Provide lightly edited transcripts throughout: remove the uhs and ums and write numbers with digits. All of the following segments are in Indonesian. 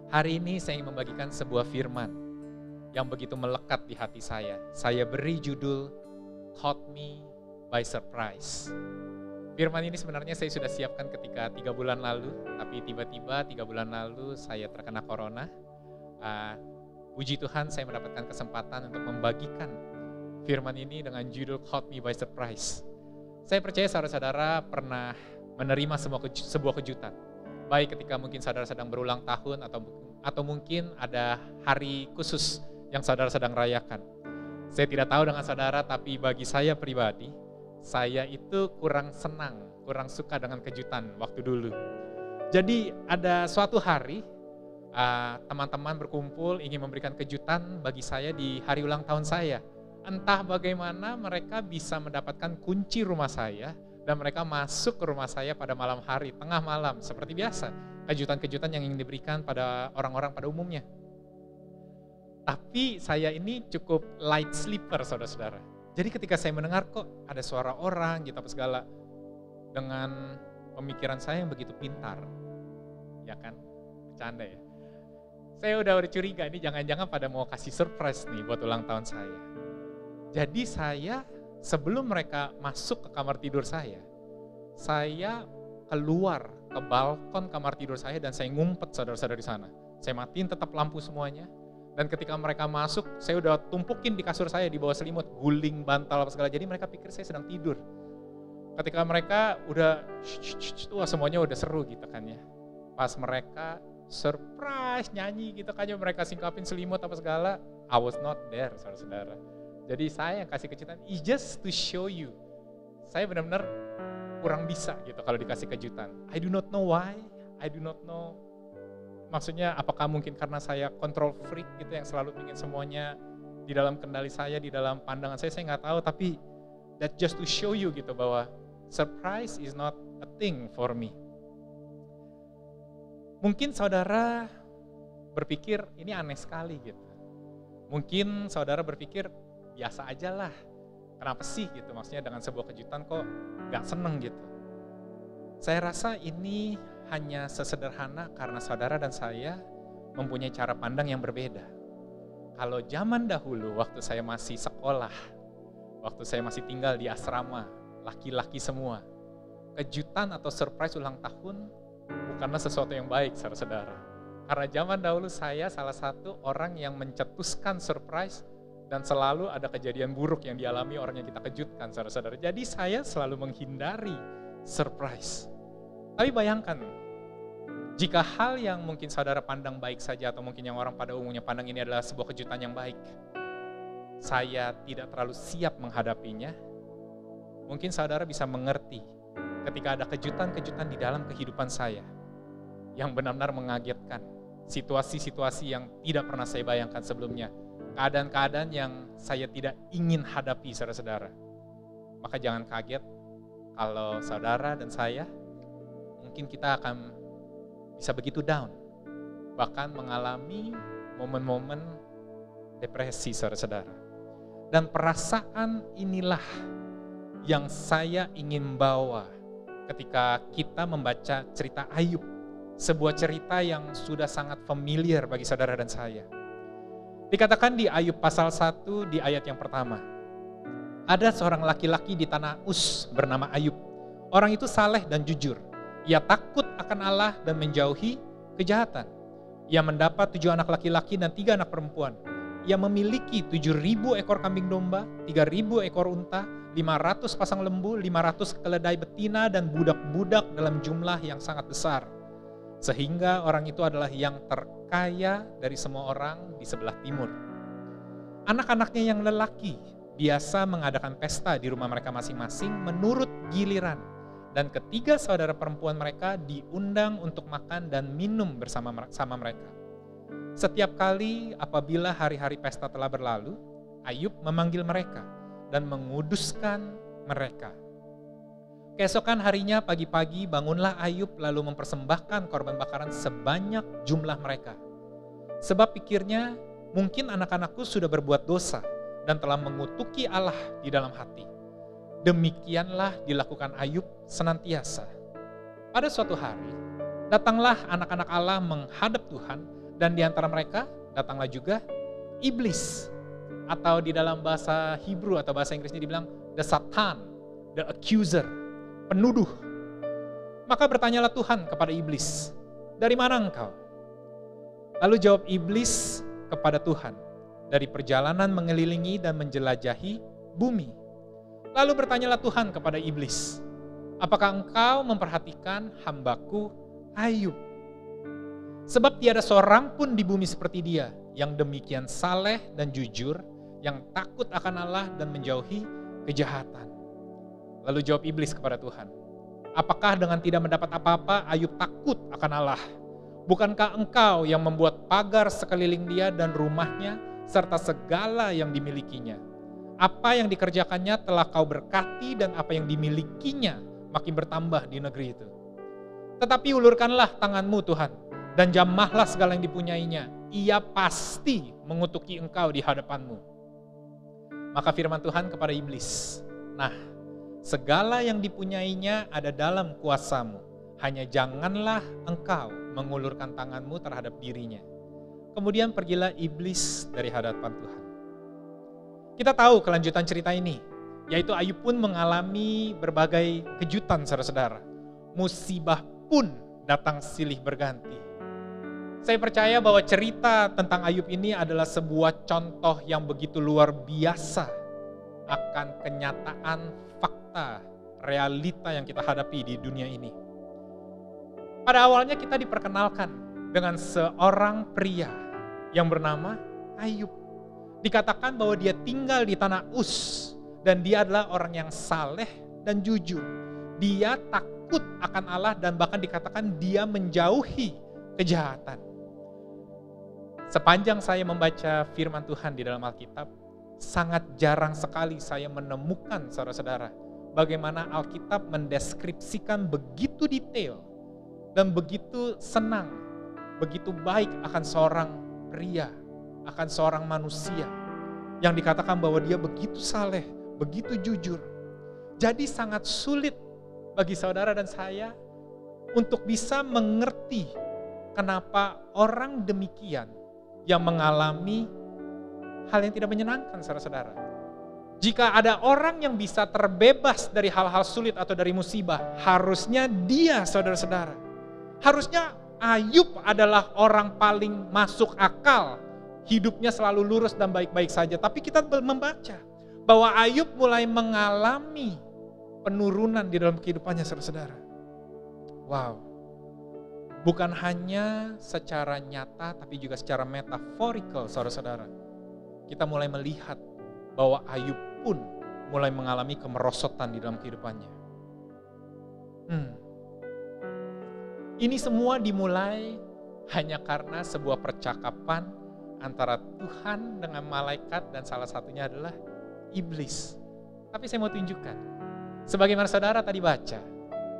Hari ini saya ingin membagikan sebuah firman yang begitu melekat di hati saya. Saya beri judul Caught Me by Surprise. Firman ini sebenarnya saya sudah siapkan ketika 3 bulan lalu, tapi tiba-tiba 3 bulan lalu saya terkena corona. Puji Tuhan saya mendapatkan kesempatan untuk membagikan firman ini dengan judul Caught Me by Surprise. Saya percaya saudara-saudara pernah menerima sebuah kejutan. Baik ketika mungkin saudara sedang berulang tahun atau mungkin ada hari khusus yang saudara sedang rayakan. Saya tidak tahu dengan saudara, tapi bagi saya pribadi, saya itu kurang senang, kurang suka dengan kejutan waktu dulu. Jadi ada suatu hari, teman-teman berkumpul ingin memberikan kejutan bagi saya di hari ulang tahun saya. Entah bagaimana mereka bisa mendapatkan kunci rumah saya, dan mereka masuk ke rumah saya pada malam hari, tengah malam, seperti biasa. Kejutan-kejutan yang ingin diberikan pada orang-orang pada umumnya. Tapi saya ini cukup light sleeper, saudara-saudara. Jadi ketika saya mendengar kok ada suara orang gitu apa segala, dengan pemikiran saya yang begitu pintar, ya kan, bercanda ya. Saya udah curiga, ini jangan-jangan pada mau kasih surprise nih buat ulang tahun saya. Jadi saya sebelum mereka masuk ke kamar tidur saya keluar ke balkon kamar tidur saya dan saya ngumpet saudara-saudara di sana. Saya matiin tetap lampu semuanya, dan ketika mereka masuk, saya udah tumpukin di kasur saya di bawah selimut, guling, bantal apa segala. Jadi mereka pikir saya sedang tidur. Ketika mereka udah wah semuanya udah seru gitu kan ya. Pas mereka surprise nyanyi gitu kan ya, mereka singkapin selimut apa segala, I was not there saudara-saudara. Jadi saya yang kasih kejutan, it's just to show you. Saya benar-benar kurang bisa gitu kalau dikasih kejutan. I do not know why, I do not know. Maksudnya apakah mungkin karena saya control freak gitu yang selalu ingin semuanya di dalam kendali saya, di dalam pandangan saya nggak tahu. Tapi that just to show you gitu bahwa surprise is not a thing for me. Mungkin saudara berpikir ini aneh sekali gitu. Mungkin saudara berpikir biasa aja lah, kenapa sih gitu, maksudnya dengan sebuah kejutan kok gak seneng gitu. Saya rasa ini hanya sesederhana karena saudara dan saya mempunyai cara pandang yang berbeda. Kalau zaman dahulu waktu saya masih sekolah, waktu saya masih tinggal di asrama, laki-laki semua, kejutan atau surprise ulang tahun bukanlah sesuatu yang baik saudara-saudara. Karena zaman dahulu saya salah satu orang yang mencetuskan surprise, dan selalu ada kejadian buruk yang dialami orang yang kita kejutkan, saudara-saudara. Jadi saya selalu menghindari surprise. Tapi bayangkan, jika hal yang mungkin saudara pandang baik saja, atau mungkin yang orang pada umumnya pandang ini adalah sebuah kejutan yang baik, saya tidak terlalu siap menghadapinya, mungkin saudara bisa mengerti ketika ada kejutan-kejutan di dalam kehidupan saya yang benar-benar mengagetkan, situasi-situasi yang tidak pernah saya bayangkan sebelumnya, keadaan-keadaan yang saya tidak ingin hadapi saudara-saudara. Maka jangan kaget kalau saudara dan saya mungkin kita akan bisa begitu down, bahkan mengalami momen-momen depresi saudara-saudara. Dan perasaan inilah yang saya ingin bawa ketika kita membaca cerita Ayub, sebuah cerita yang sudah sangat familiar bagi saudara dan saya. Dikatakan di Ayub pasal 1 di ayat yang pertama, ada seorang laki-laki di tanah Uz bernama Ayub. Orang itu saleh dan jujur. Ia takut akan Allah dan menjauhi kejahatan. Ia mendapat 7 anak laki-laki dan 3 anak perempuan. Ia memiliki 7.000 ekor kambing domba, 3.000 ekor unta, 500 pasang lembu, 500 keledai betina, dan budak-budak dalam jumlah yang sangat besar. Sehingga orang itu adalah yang terkaya dari semua orang di sebelah timur. Anak-anaknya yang lelaki biasa mengadakan pesta di rumah mereka masing-masing menurut giliran. Dan ketiga saudara perempuan mereka diundang untuk makan dan minum bersama mereka. Setiap kali apabila hari-hari pesta telah berlalu, Ayub memanggil mereka dan menguduskan mereka. Keesokan harinya pagi-pagi bangunlah Ayub lalu mempersembahkan korban bakaran sebanyak jumlah mereka. Sebab pikirnya, mungkin anak-anakku sudah berbuat dosa dan telah mengutuki Allah di dalam hati. Demikianlah dilakukan Ayub senantiasa. Pada suatu hari, datanglah anak-anak Allah menghadap Tuhan, dan di antara mereka datanglah juga iblis. Atau di dalam bahasa Hebrew atau bahasa Inggrisnya dibilang the Satan, the accuser, penuduh. Maka bertanyalah Tuhan kepada iblis, dari mana engkau? Lalu jawab iblis kepada Tuhan, dari perjalanan mengelilingi dan menjelajahi bumi. Lalu bertanyalah Tuhan kepada iblis, apakah engkau memperhatikan hambaku Ayub? Sebab tiada seorang pun di bumi seperti dia, yang demikian saleh dan jujur, yang takut akan Allah dan menjauhi kejahatan. Lalu jawab iblis kepada Tuhan, apakah dengan tidak mendapat apa-apa Ayub takut akan Allah? Bukankah engkau yang membuat pagar sekeliling dia dan rumahnya, serta segala yang dimilikinya? Apa yang dikerjakannya telah kau berkati, dan apa yang dimilikinya makin bertambah di negeri itu. Tetapi ulurkanlah tanganmu Tuhan, dan jamahlah segala yang dipunyainya. Ia pasti mengutuki engkau di hadapanmu. Maka firman Tuhan kepada iblis, nah, segala yang dipunyainya ada dalam kuasamu, hanya janganlah engkau mengulurkan tanganmu terhadap dirinya. Kemudian pergilah iblis dari hadapan Tuhan. Kita tahu kelanjutan cerita ini, yaitu Ayub pun mengalami berbagai kejutan saudara-saudara. Musibah pun datang silih berganti. Saya percaya bahwa cerita tentang Ayub ini adalah sebuah contoh yang begitu luar biasa akan kenyataan, fakta, realita yang kita hadapi di dunia ini. Pada awalnya kita diperkenalkan dengan seorang pria yang bernama Ayub. Dikatakan bahwa dia tinggal di tanah Uz, dan dia adalah orang yang saleh dan jujur. Dia takut akan Allah, dan bahkan dikatakan dia menjauhi kejahatan. Sepanjang saya membaca firman Tuhan di dalam Alkitab, sangat jarang sekali saya menemukan saudara-saudara bagaimana Alkitab mendeskripsikan begitu detail dan begitu senang, begitu baik akan seorang pria, akan seorang manusia yang dikatakan bahwa dia begitu saleh, begitu jujur. Jadi sangat sulit bagi saudara dan saya untuk bisa mengerti kenapa orang demikian yang mengalami hal yang tidak menyenangkan, saudara-saudara. Jika ada orang yang bisa terbebas dari hal-hal sulit atau dari musibah, harusnya dia, saudara-saudara. Harusnya Ayub adalah orang paling masuk akal, hidupnya selalu lurus dan baik-baik saja. Tapi kita membaca bahwa Ayub mulai mengalami penurunan di dalam kehidupannya, saudara-saudara. Wow. Bukan hanya secara nyata, tapi juga secara metaforikal, saudara-saudara. Kita mulai melihat bahwa Ayub pun mulai mengalami kemerosotan di dalam kehidupannya. Ini semua dimulai hanya karena sebuah percakapan antara Tuhan dengan malaikat, dan salah satunya adalah iblis. Tapi saya mau tunjukkan, sebagaimana saudara tadi baca,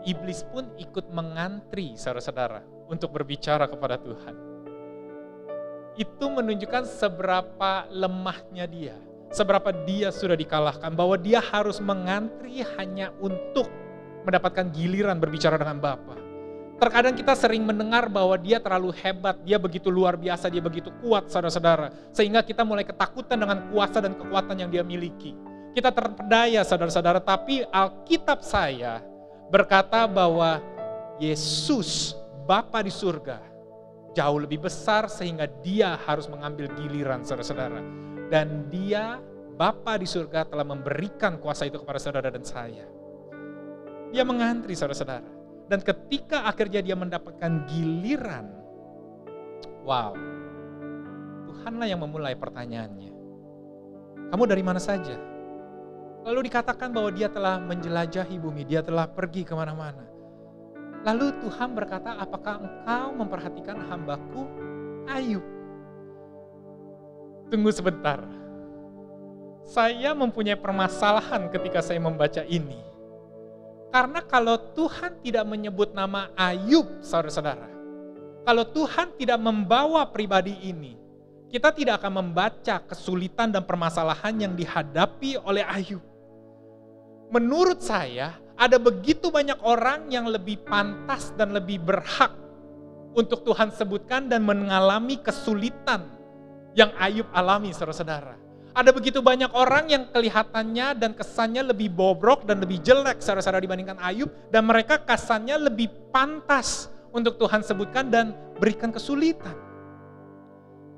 iblis pun ikut mengantri saudara-saudara untuk berbicara kepada Tuhan. Itu menunjukkan seberapa lemahnya dia, seberapa dia sudah dikalahkan, bahwa dia harus mengantri hanya untuk mendapatkan giliran berbicara dengan Bapa. Terkadang kita sering mendengar bahwa dia terlalu hebat, dia begitu luar biasa, dia begitu kuat saudara-saudara, sehingga kita mulai ketakutan dengan kuasa dan kekuatan yang dia miliki. Kita terpedaya saudara-saudara, tapi Alkitab saya berkata bahwa Yesus, Bapa di surga, jauh lebih besar sehingga dia harus mengambil giliran saudara-saudara. Dan dia, Bapa di surga, telah memberikan kuasa itu kepada saudara dan saya. Dia mengantri saudara-saudara. Dan ketika akhirnya dia mendapatkan giliran, wow, Tuhanlah yang memulai pertanyaannya. Kamu dari mana saja? Lalu dikatakan bahwa dia telah menjelajahi bumi, dia telah pergi kemana-mana. Lalu Tuhan berkata, apakah engkau memperhatikan hambaku Ayub? Tunggu sebentar. Saya mempunyai permasalahan ketika saya membaca ini. Karena kalau Tuhan tidak menyebut nama Ayub, saudara-saudara, kalau Tuhan tidak membawa pribadi ini, kita tidak akan membaca kesulitan dan permasalahan yang dihadapi oleh Ayub. Menurut saya, ada begitu banyak orang yang lebih pantas dan lebih berhak untuk Tuhan sebutkan dan mengalami kesulitan yang Ayub alami, saudara-saudara. Ada begitu banyak orang yang kelihatannya dan kesannya lebih bobrok dan lebih jelek, saudara-saudara, dibandingkan Ayub, dan mereka kesannya lebih pantas untuk Tuhan sebutkan dan berikan kesulitan.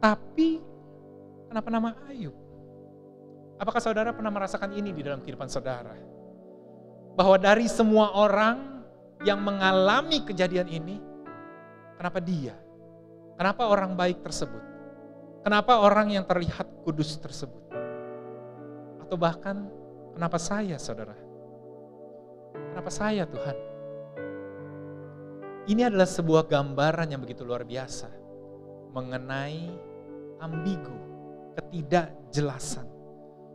Tapi kenapa nama Ayub? Apakah saudara pernah merasakan ini di dalam kehidupan saudara? Bahwa dari semua orang yang mengalami kejadian ini, kenapa dia? Kenapa orang baik tersebut? Kenapa orang yang terlihat kudus tersebut? Atau bahkan, kenapa saya, saudara? Kenapa saya, Tuhan? Ini adalah sebuah gambaran yang begitu luar biasa mengenai ambigu, ketidakjelasan.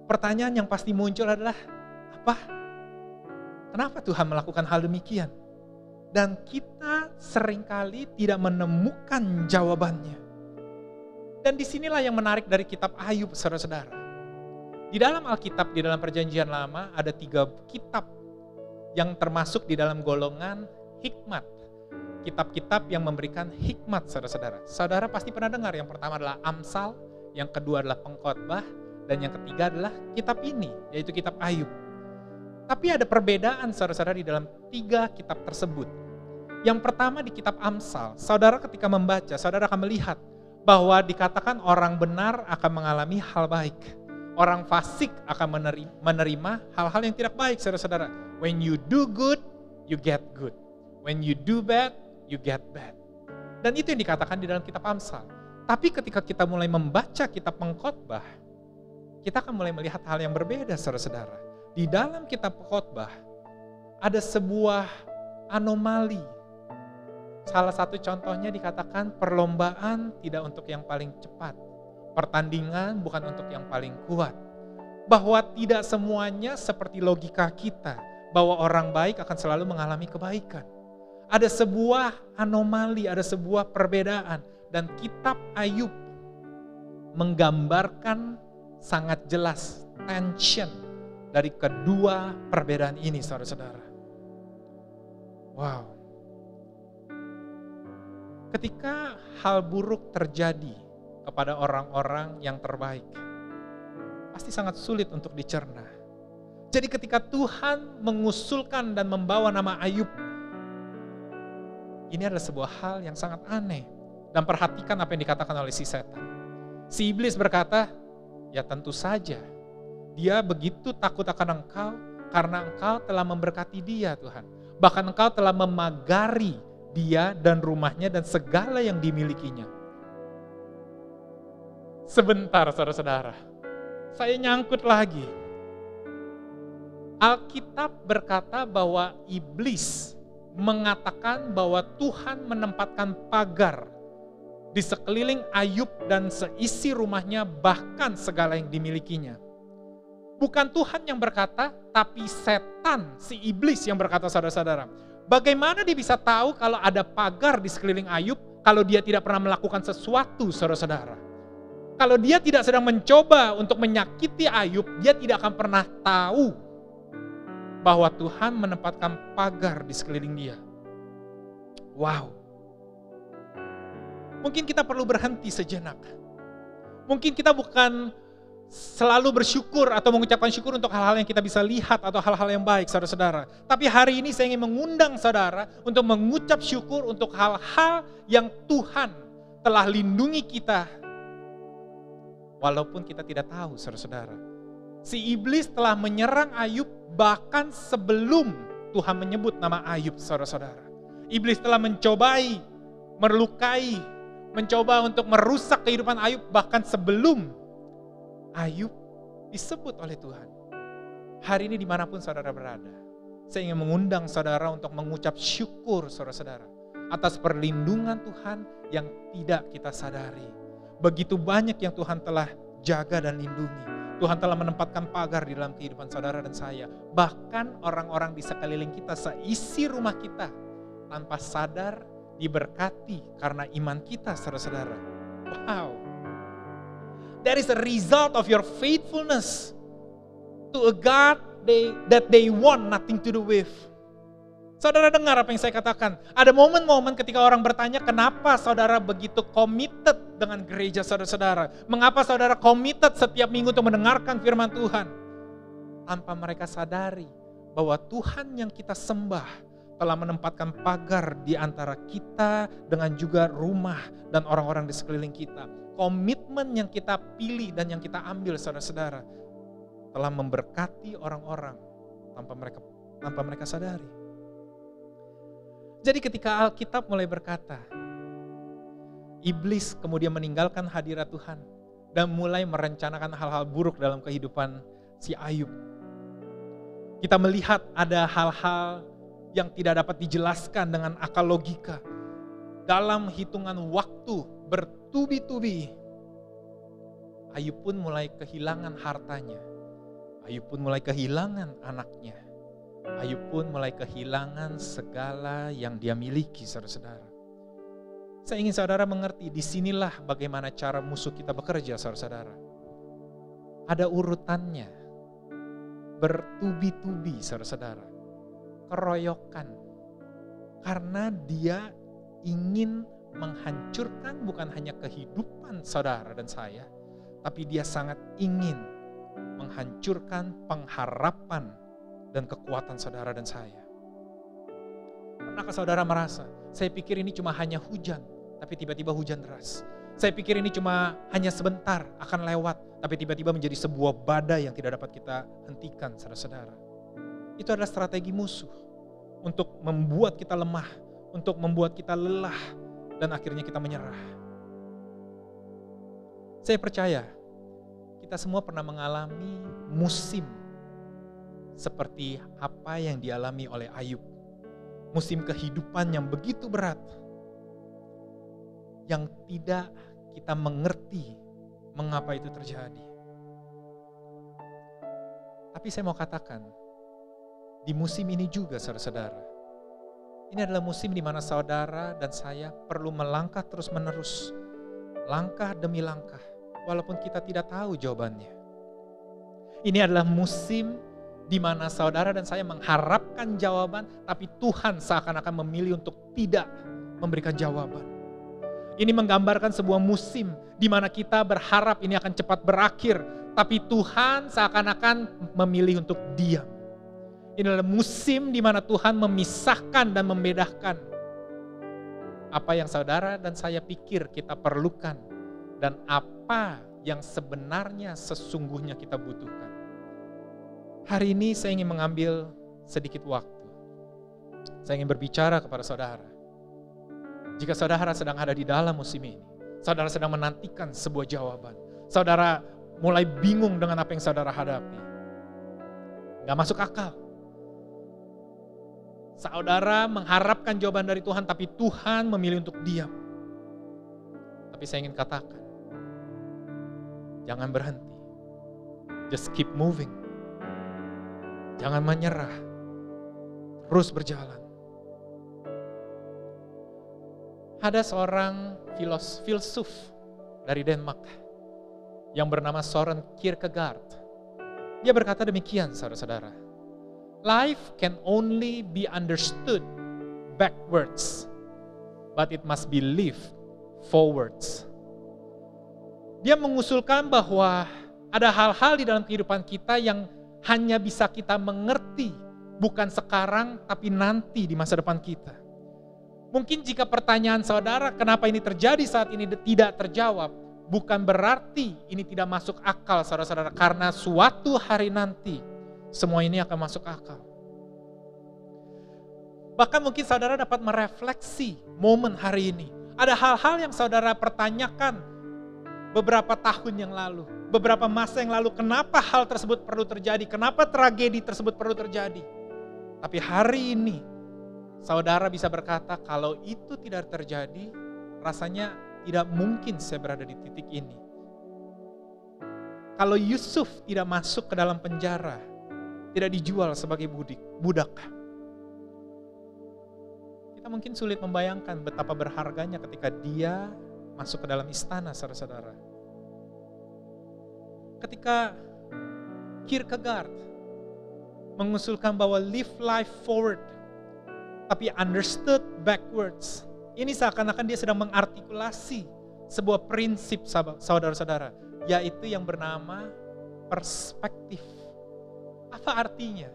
Pertanyaan yang pasti muncul adalah, apa? Kenapa Tuhan melakukan hal demikian? Dan kita seringkali tidak menemukan jawabannya. Dan disinilah yang menarik dari kitab Ayub, saudara-saudara. Di dalam Alkitab, di dalam Perjanjian Lama, ada 3 kitab yang termasuk di dalam golongan hikmat. Kitab-kitab yang memberikan hikmat, saudara-saudara. Saudara pasti pernah dengar, yang pertama adalah Amsal, yang kedua adalah Pengkhotbah, dan yang ketiga adalah kitab ini, yaitu kitab Ayub. Tapi ada perbedaan, saudara-saudara, di dalam 3 kitab tersebut. Yang pertama di kitab Amsal, saudara ketika membaca, saudara akan melihat bahwa dikatakan orang benar akan mengalami hal baik. Orang fasik akan menerima hal-hal yang tidak baik, saudara-saudara. When you do good, you get good. When you do bad, you get bad. Dan itu yang dikatakan di dalam kitab Amsal. Tapi ketika kita mulai membaca kitab Pengkhotbah, kita akan mulai melihat hal yang berbeda, saudara-saudara. Di dalam kitab Pengkhotbah, ada sebuah anomali. Salah satu contohnya dikatakan perlombaan tidak untuk yang paling cepat. Pertandingan bukan untuk yang paling kuat. Bahwa tidak semuanya seperti logika kita. Bahwa orang baik akan selalu mengalami kebaikan. Ada sebuah anomali, ada sebuah perbedaan. Dan kitab Ayub menggambarkan sangat jelas tension dari kedua perbedaan ini, saudara-saudara. Wow. Ketika hal buruk terjadi kepada orang-orang yang terbaik, pasti sangat sulit untuk dicerna. Jadi ketika Tuhan mengusulkan dan membawa nama Ayub, ini adalah sebuah hal yang sangat aneh. Dan perhatikan apa yang dikatakan oleh si setan. Si iblis berkata, ya tentu saja, dia begitu takut akan engkau karena engkau telah memberkati dia, Tuhan. Bahkan engkau telah memagari dia dan rumahnya dan segala yang dimilikinya. Sebentar, saudara-saudara, saya nyangkut lagi. Alkitab berkata bahwa iblis mengatakan bahwa Tuhan menempatkan pagar di sekeliling Ayub dan seisi rumahnya, bahkan segala yang dimilikinya. Bukan Tuhan yang berkata, tapi setan, si iblis yang berkata, saudara-saudara. Bagaimana dia bisa tahu kalau ada pagar di sekeliling Ayub, kalau dia tidak pernah melakukan sesuatu, saudara-saudara? Kalau dia tidak sedang mencoba untuk menyakiti Ayub, dia tidak akan pernah tahu bahwa Tuhan menempatkan pagar di sekeliling dia. Wow. Mungkin kita perlu berhenti sejenak. Mungkin kita bukan selalu bersyukur atau mengucapkan syukur untuk hal-hal yang kita bisa lihat atau hal-hal yang baik, saudara-saudara. Tapi hari ini saya ingin mengundang saudara untuk mengucap syukur untuk hal-hal yang Tuhan telah lindungi kita. Walaupun kita tidak tahu, saudara-saudara. Si iblis telah menyerang Ayub bahkan sebelum Tuhan menyebut nama Ayub, saudara-saudara. Iblis telah mencobai, melukai, mencoba untuk merusak kehidupan Ayub bahkan sebelum Ayub disebut oleh Tuhan. Hari ini dimanapun saudara berada, saya ingin mengundang saudara untuk mengucap syukur, saudara-saudara, atas perlindungan Tuhan yang tidak kita sadari. Begitu banyak yang Tuhan telah jaga dan lindungi. Tuhan telah menempatkan pagar di dalam kehidupan saudara dan saya. Bahkan orang-orang di sekeliling kita, seisi rumah kita, tanpa sadar diberkati karena iman kita, saudara-saudara. Wow. That is a result of your faithfulness to a God that they want nothing to do with. Saudara dengar apa yang saya katakan? Ada momen-momen ketika orang bertanya, kenapa saudara begitu committed dengan gereja saudara-saudara? Mengapa saudara committed setiap minggu untuk mendengarkan firman Tuhan? Tanpa mereka sadari bahwa Tuhan yang kita sembah telah menempatkan pagar di antara kita dengan juga rumah dan orang-orang di sekeliling kita. Komitmen yang kita pilih dan yang kita ambil saudara-saudara telah memberkati orang-orang tanpa mereka sadari. Jadi ketika Alkitab mulai berkata, iblis kemudian meninggalkan hadirat Tuhan dan mulai merencanakan hal-hal buruk dalam kehidupan si Ayub. Kita melihat ada hal-hal yang tidak dapat dijelaskan dengan akal logika. Dalam hitungan waktu bertubi-tubi, Ayub pun mulai kehilangan hartanya. Ayub pun mulai kehilangan anaknya. Ayub pun mulai kehilangan segala yang dia miliki, saudara-saudara. Saya ingin saudara mengerti, disinilah bagaimana cara musuh kita bekerja, saudara-saudara. Ada urutannya, bertubi-tubi, saudara-saudara. Keroyokan. Karena dia ingin menghancurkan bukan hanya kehidupan saudara dan saya, tapi dia sangat ingin menghancurkan pengharapan dan kekuatan saudara dan saya. Pernahkah saudara merasa, saya pikir ini cuma hanya hujan, tapi tiba-tiba hujan deras. Saya pikir ini cuma hanya sebentar akan lewat, tapi tiba-tiba menjadi sebuah badai yang tidak dapat kita hentikan, saudara-saudara. Itu adalah strategi musuh untuk membuat kita lemah, untuk membuat kita lelah, dan akhirnya kita menyerah. Saya percaya, kita semua pernah mengalami musim seperti apa yang dialami oleh Ayub. Musim kehidupan yang begitu berat, yang tidak kita mengerti mengapa itu terjadi. Tapi saya mau katakan, di musim ini juga saudara-saudara, ini adalah musim di mana saudara dan saya perlu melangkah terus-menerus, langkah demi langkah, walaupun kita tidak tahu jawabannya. Ini adalah musim di mana saudara dan saya mengharapkan jawaban, tapi Tuhan seakan-akan memilih untuk tidak memberikan jawaban. Ini menggambarkan sebuah musim di mana kita berharap ini akan cepat berakhir, tapi Tuhan seakan-akan memilih untuk diam. Ini adalah musim di mana Tuhan memisahkan dan membedakan apa yang saudara dan saya pikir kita perlukan dan apa yang sebenarnya sesungguhnya kita butuhkan. Hari ini saya ingin mengambil sedikit waktu. Saya ingin berbicara kepada saudara. Jika saudara sedang ada di dalam musim ini, saudara sedang menantikan sebuah jawaban, saudara mulai bingung dengan apa yang saudara hadapi, gak masuk akal. Saudara mengharapkan jawaban dari Tuhan, tapi Tuhan memilih untuk diam. Tapi saya ingin katakan, jangan berhenti. Just keep moving. Jangan menyerah, terus berjalan. Ada seorang filsuf dari Denmark yang bernama Søren Kierkegaard. Dia berkata demikian, saudara-saudara. Life can only be understood backwards, but it must be lived forwards. Dia mengusulkan bahwa ada hal-hal di dalam kehidupan kita yang hanya bisa kita mengerti, bukan sekarang, tapi nanti di masa depan kita. Mungkin jika pertanyaan saudara, kenapa ini terjadi saat ini tidak terjawab, bukan berarti ini tidak masuk akal, saudara-saudara. Karena suatu hari nanti, semua ini akan masuk akal. Bahkan mungkin saudara dapat merefleksi momen hari ini. Ada hal-hal yang saudara pertanyakan beberapa tahun yang lalu. Beberapa masa yang lalu, kenapa hal tersebut perlu terjadi? Kenapa tragedi tersebut perlu terjadi? Tapi hari ini, saudara bisa berkata, kalau itu tidak terjadi, rasanya tidak mungkin saya berada di titik ini. Kalau Yusuf tidak masuk ke dalam penjara, tidak dijual sebagai budak, kita mungkin sulit membayangkan betapa berharganya ketika dia masuk ke dalam istana, saudara-saudara. Ketika Kierkegaard mengusulkan bahwa live life forward, tapi understood backwards. Ini seakan-akan dia sedang mengartikulasi sebuah prinsip saudara-saudara, yaitu yang bernama perspektif. Apa artinya?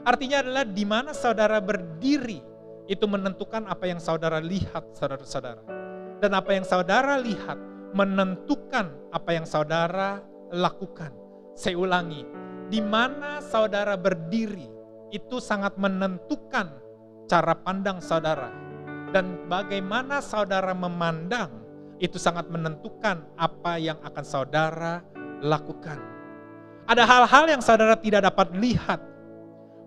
Artinya adalah di mana saudara berdiri, itu menentukan apa yang saudara lihat, saudara-saudara. Dan apa yang saudara lihat menentukan apa yang saudara lakukan. Saya ulangi, di mana saudara berdiri, itu sangat menentukan cara pandang saudara. Dan bagaimana saudara memandang, itu sangat menentukan apa yang akan saudara lakukan. Ada hal-hal yang saudara tidak dapat lihat,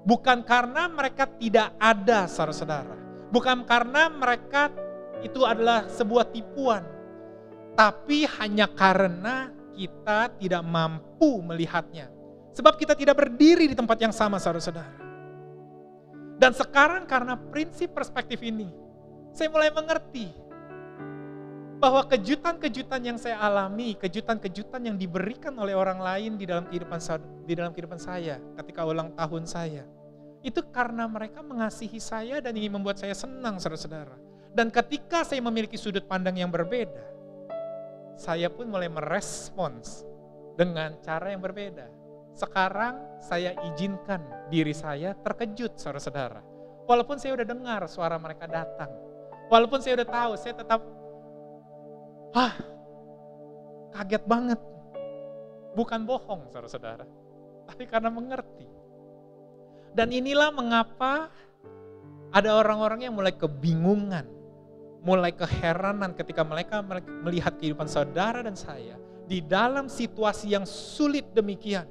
bukan karena mereka tidak ada, saudara-saudara. Bukan karena mereka itu adalah sebuah tipuan, tapi hanya karena kita tidak mampu melihatnya. Sebab kita tidak berdiri di tempat yang sama, saudara-saudara. Dan sekarang karena prinsip perspektif ini, saya mulai mengerti bahwa kejutan-kejutan yang saya alami, kejutan-kejutan yang diberikan oleh orang lain di dalam kehidupan saya ketika ulang tahun saya, itu karena mereka mengasihi saya dan ingin membuat saya senang, saudara-saudara. Dan ketika saya memiliki sudut pandang yang berbeda, saya pun mulai merespons dengan cara yang berbeda. Sekarang saya izinkan diri saya terkejut, saudara-saudara. Walaupun saya udah dengar suara mereka datang, walaupun saya udah tahu, saya tetap kaget banget. Bukan bohong, saudara-saudara, tapi karena mengerti. Dan inilah mengapa ada orang-orang yang mulai kebingungan, mulai keheranan ketika mereka melihat kehidupan saudara dan saya di dalam situasi yang sulit demikian.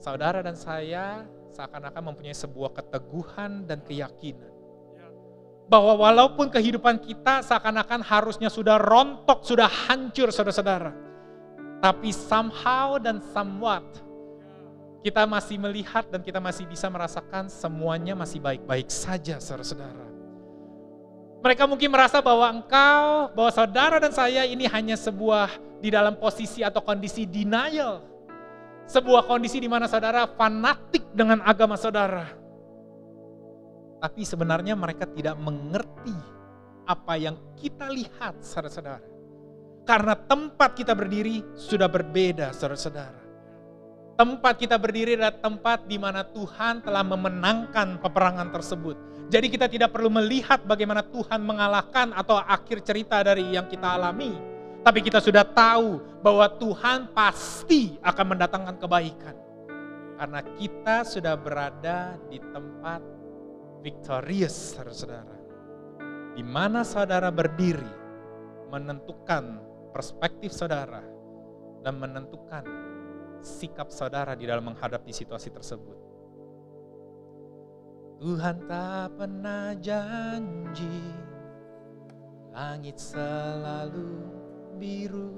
Saudara dan saya seakan-akan mempunyai sebuah keteguhan dan keyakinan bahwa walaupun kehidupan kita seakan-akan harusnya sudah rontok, sudah hancur, saudara-saudara, tapi somehow dan somewhat kita masih melihat dan kita masih bisa merasakan semuanya masih baik-baik saja, saudara-saudara. Mereka mungkin merasa bahwa bahwa saudara dan saya ini hanya sebuah di dalam posisi atau kondisi denial. Sebuah kondisi di mana saudara fanatik dengan agama saudara. Tapi sebenarnya mereka tidak mengerti apa yang kita lihat, saudara-saudara. Karena tempat kita berdiri sudah berbeda, saudara-saudara. Tempat kita berdiri adalah tempat di mana Tuhan telah memenangkan peperangan tersebut. Jadi kita tidak perlu melihat bagaimana Tuhan mengalahkan atau akhir cerita dari yang kita alami. Tapi kita sudah tahu bahwa Tuhan pasti akan mendatangkan kebaikan. Karena kita sudah berada di tempat victorious, saudara-saudara. Di mana saudara berdiri menentukan perspektif saudara dan menentukan sikap saudara di dalam menghadapi situasi tersebut. Tuhan tak pernah janji langit selalu biru,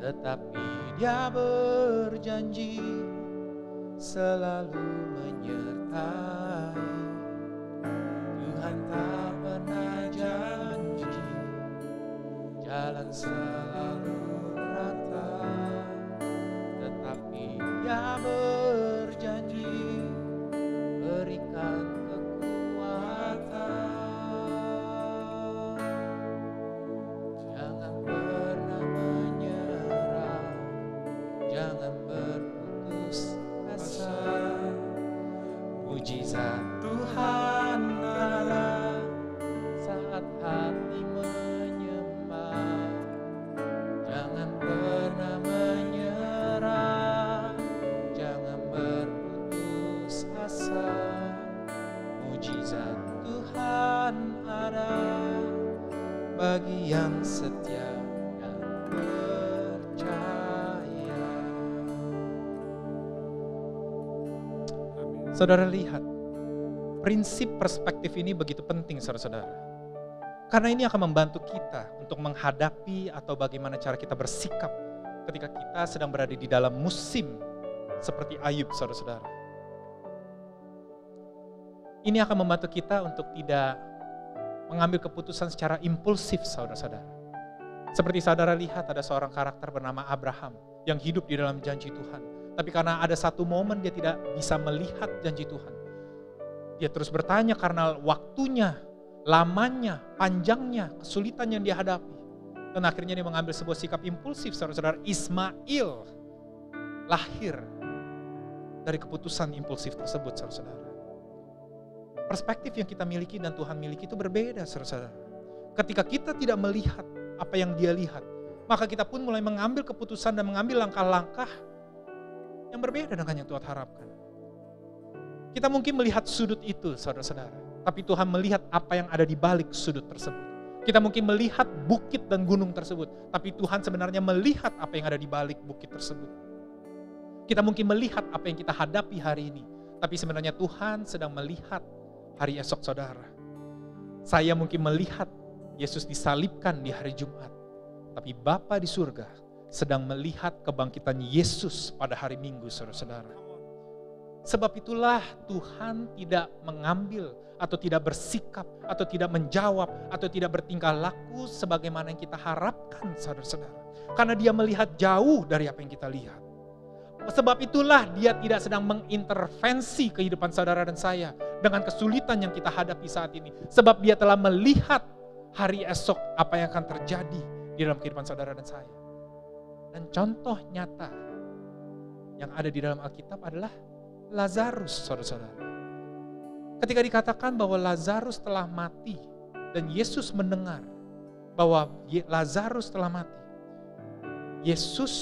tetapi Dia berjanji selalu menyertai. Tuhan tak pernah janji jalan selalu rata, tetapi Dia berjanji berikan kekuatan. Jangan pernah menyerah, jangan berputus asa. Mujizat Tuhan ada saat hati menyembah. Jangan pernah menyerah, jangan berputus asa. Mujizat Tuhan ada bagi yang setia dan percaya. Saudara lihat, prinsip perspektif ini begitu penting, saudara-saudara. Karena ini akan membantu kita untuk menghadapi atau bagaimana cara kita bersikap ketika kita sedang berada di dalam musim seperti Ayub, saudara-saudara. Ini akan membantu kita untuk tidak mengambil keputusan secara impulsif, saudara-saudara. Seperti saudara lihat ada seorang karakter bernama Abraham yang hidup di dalam janji Tuhan. Tapi karena ada satu momen dia tidak bisa melihat janji Tuhan. Dia terus bertanya karena waktunya, lamanya, panjangnya, kesulitan yang dia hadapi. Dan akhirnya dia mengambil sebuah sikap impulsif, saudara-saudara. Ismail lahir dari keputusan impulsif tersebut, saudara-saudara. Perspektif yang kita miliki dan Tuhan miliki itu berbeda, saudara-saudara. Ketika kita tidak melihat apa yang dia lihat, maka kita pun mulai mengambil keputusan dan mengambil langkah-langkah yang berbeda dengan yang Tuhan harapkan. Kita mungkin melihat sudut itu, saudara-saudara. Tapi Tuhan melihat apa yang ada di balik sudut tersebut. Kita mungkin melihat bukit dan gunung tersebut. Tapi Tuhan sebenarnya melihat apa yang ada di balik bukit tersebut. Kita mungkin melihat apa yang kita hadapi hari ini. Tapi sebenarnya Tuhan sedang melihat hari esok, saudara. Saya mungkin melihat Yesus disalibkan di hari Jumat. Tapi Bapa di surga sedang melihat kebangkitan Yesus pada hari Minggu, saudara-saudara. Sebab itulah Tuhan tidak mengambil atau tidak bersikap atau tidak menjawab atau tidak bertingkah laku sebagaimana yang kita harapkan, saudara-saudara. Karena dia melihat jauh dari apa yang kita lihat. Sebab itulah dia tidak sedang mengintervensi kehidupan saudara dan saya dengan kesulitan yang kita hadapi saat ini. Sebab dia telah melihat hari esok apa yang akan terjadi di dalam kehidupan saudara dan saya. Dan contoh nyata yang ada di dalam Alkitab adalah Lazarus, saudara-saudara. Ketika dikatakan bahwa Lazarus telah mati dan Yesus mendengar bahwa Lazarus telah mati, Yesus